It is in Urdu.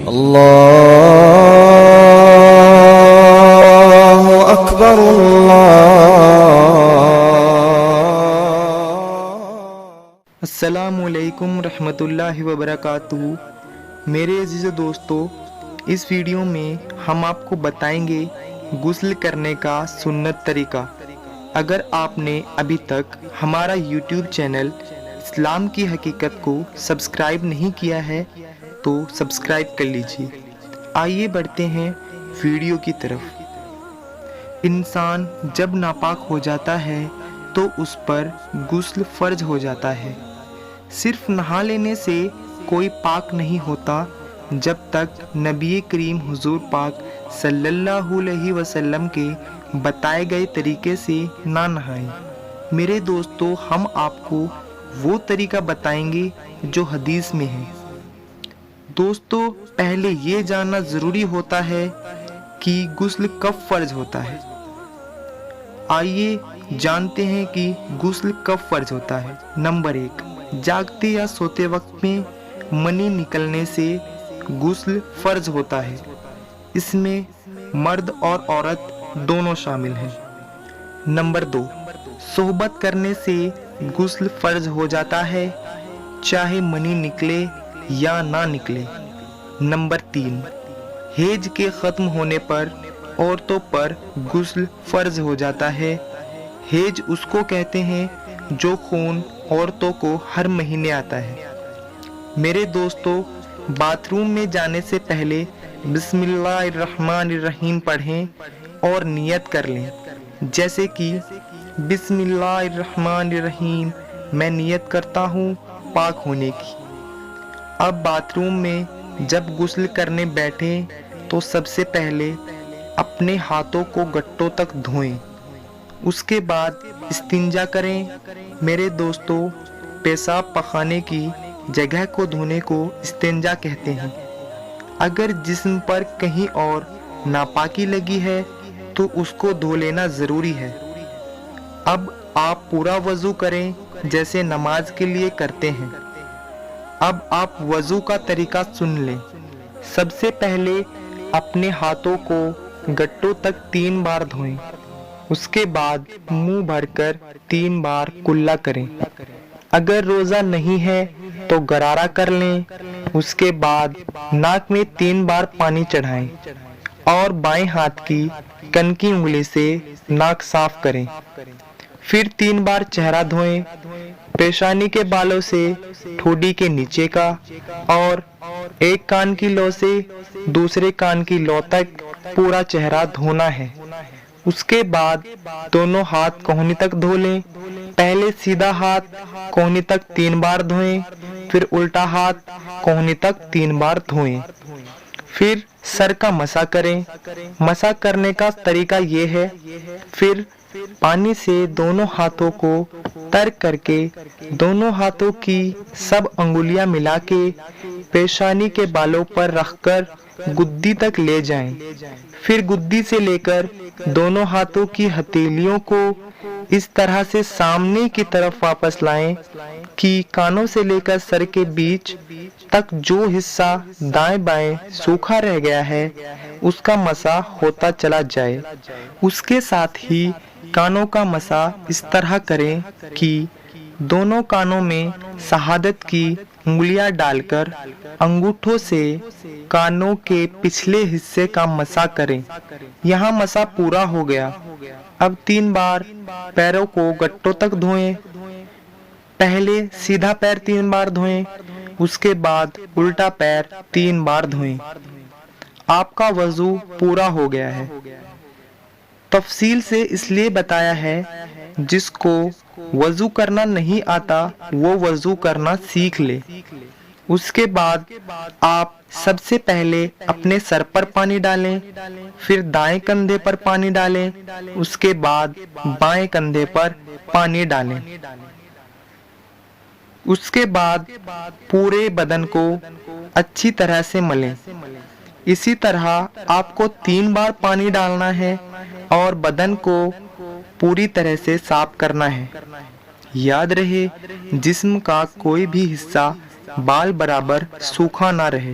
اللہ اکبر السلام علیکم رحمۃ اللہ وبرکاتہ۔ میرے عزیز دوستو، اس ویڈیو میں ہم آپ کو بتائیں گے غسل کرنے کا سنت طریقہ۔ اگر آپ نے ابھی تک ہمارا یوٹیوب چینل اسلام کی حقیقت کو سبسکرائب نہیں کیا ہے تو سبسکرائب کر لیجیے۔ آئیے بڑھتے ہیں ویڈیو کی طرف۔ انسان جب ناپاک ہو جاتا ہے تو اس پر غسل فرض ہو جاتا ہے۔ صرف نہا لینے سے کوئی پاک نہیں ہوتا جب تک نبی کریم حضور پاک صلی اللہ علیہ وسلم کے بتائے گئے طریقے سے نہ نہائیں۔ میرے دوستو، ہم آپ کو وہ طریقہ بتائیں گے جو حدیث میں ہے۔ دوستو، پہلے یہ جاننا ضروری ہوتا ہے کہ غسل کب فرض ہوتا ہے۔ آئیے جانتے ہیں کہ غسل کب فرض ہوتا ہے۔ نمبر 1، جاگتے یا سوتے وقت میں منی نکلنے سے غسل فرض ہوتا ہے۔ اس میں مرد اور عورت دونوں شامل ہیں۔ نمبر 2، صحبت کرنے سے غسل فرض ہو جاتا ہے، چاہے منی نکلے یا نہ نکلے۔ نمبر 3، حیض کے ختم ہونے پر عورتوں پر غسل فرض ہو جاتا ہے۔ حیض اس کو کہتے ہیں جو خون عورتوں کو ہر مہینے آتا ہے۔ میرے دوستو، باتھ روم میں جانے سے پہلے بسم اللہ الرحمن الرحیم پڑھیں اور نیت کر لیں، جیسے کہ بسم اللہ الرحمن الرحیم، میں نیت کرتا ہوں پاک ہونے کی۔ اب باتھ روم میں جب غسل کرنے بیٹھیں تو سب سے پہلے اپنے ہاتھوں کو گٹوں تک دھوئیں، اس کے بعد استنجا کریں۔ میرے دوستو، پیشاب پخانے کی جگہ کو دھونے کو استنجا کہتے ہیں۔ اگر جسم پر کہیں اور ناپاکی لگی ہے تو اس کو دھو لینا ضروری ہے۔ اب آپ پورا وضو کریں جیسے نماز کے لیے کرتے ہیں۔ اب آپ وضو کا طریقہ سن لیں۔ سب سے پہلے اپنے ہاتھوں کو گٹوں تک 3 بار دھوئیں، اس کے بعد منہ بھر کر 3 بار کلا کریں۔ اگر روزہ نہیں ہے تو غرارہ کر لیں، اس کے بعد ناک میں 3 بار پانی چڑھائیں اور بائیں ہاتھ کی کنکی انگلی سے ناک صاف کریں۔ پھر 3 بار چہرہ دھوئیں، پیشانی کے بالوں سے ٹھوڈی کے نیچے کا اور ایک کان کی لو سے دوسرے کان کی لو تک پورا چہرہ دھونا ہے۔ اس کے بعد دونوں ہاتھ کہنی تک دھو لیں۔ پہلے سیدھا ہاتھ کہنی تک 3 بار دھوئیں، پھر الٹا ہاتھ کہنی تک 3 بار دھوئیں۔ پھر سر کا مسح کریں۔ مسح کرنے کا طریقہ یہ ہے، پھر پانی سے دونوں ہاتھوں کو تر کر کے دونوں ہاتھوں کی سب انگلیاں ملا کے پیشانی کے بالوں پر رکھ کر گدی تک لے جائیں۔ پھر گدی سے لے کر دونوں ہاتھوں کی ہتھیلیوں کو اس طرح سے سامنے کی طرف واپس لائیں کہ کانوں سے لے کر سر کے بیچ تک جو حصہ دائیں بائیں سوکھا رہ گیا ہے اس کا مسح ہوتا چلا جائے۔ اس کے ساتھ ہی کانوں کا مسح اس طرح کریں کہ دونوں کانوں میں شہادت کی انگلیاں ڈال کر انگوٹھوں سے کانوں کے پچھلے حصے کا مسح کریں۔ یہاں مسح پورا ہو گیا۔ اب 3 بار پیروں کو گٹوں تک دھوئیں۔ پہلے سیدھا پیر 3 بار دھوئیں، اس کے بعد الٹا پیر 3 بار دھوئیں۔ آپ کا وضو پورا ہو گیا ہے۔ تفصیل سے اس لیے بتایا ہے، جس کو وضو کرنا نہیں آتا وہ وضو کرنا سیکھ لے۔ اس کے بعد آپ سب سے پہلے اپنے سر پر پانی ڈالیں، پھر دائیں کندھے پر پانی ڈالیں، اس کے بعد بائیں کندھے پر پانی ڈالیں۔ اس کے بعد پورے بدن کو اچھی طرح سے ملیں۔ اسی طرح آپ کو 3 بار پانی ڈالنا ہے اور بدن کو پوری طرح سے صاف کرنا ہے۔ یاد رہے، جسم کا کوئی بھی حصہ بال برابر سوکھا نہ رہے۔